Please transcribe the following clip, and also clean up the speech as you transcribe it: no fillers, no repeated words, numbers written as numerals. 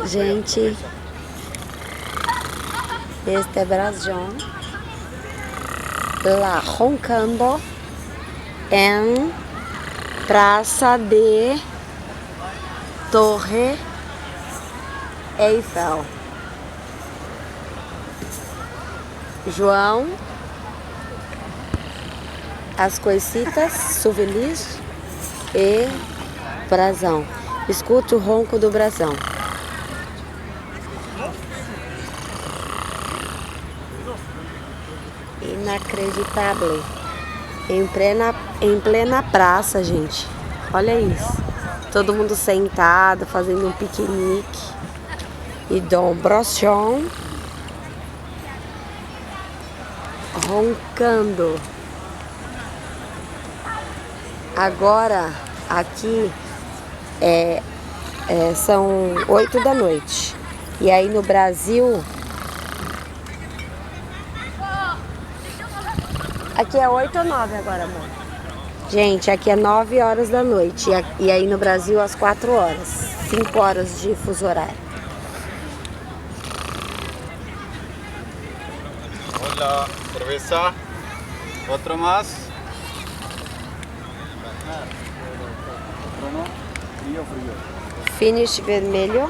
Gente, este é Brasil, lá Roncando em Praça de Torre EIFFEL. João, as coisitas, souvenirs e brasão. Escute o ronco do brasão. Inacreditável. Em plena praça, gente. Olha isso. Todo mundo sentado, fazendo um piquenique. E Dom Brochon roncando. Agora, aqui são 8 da noite. E aí no Brasil... Aqui é 8 ou 9 agora, amor? Gente, aqui é 9 horas da noite. E aí no Brasil às 4 horas. 5 horas de fuso horário. Hola, cerveza. Otro más. Finish vermelho.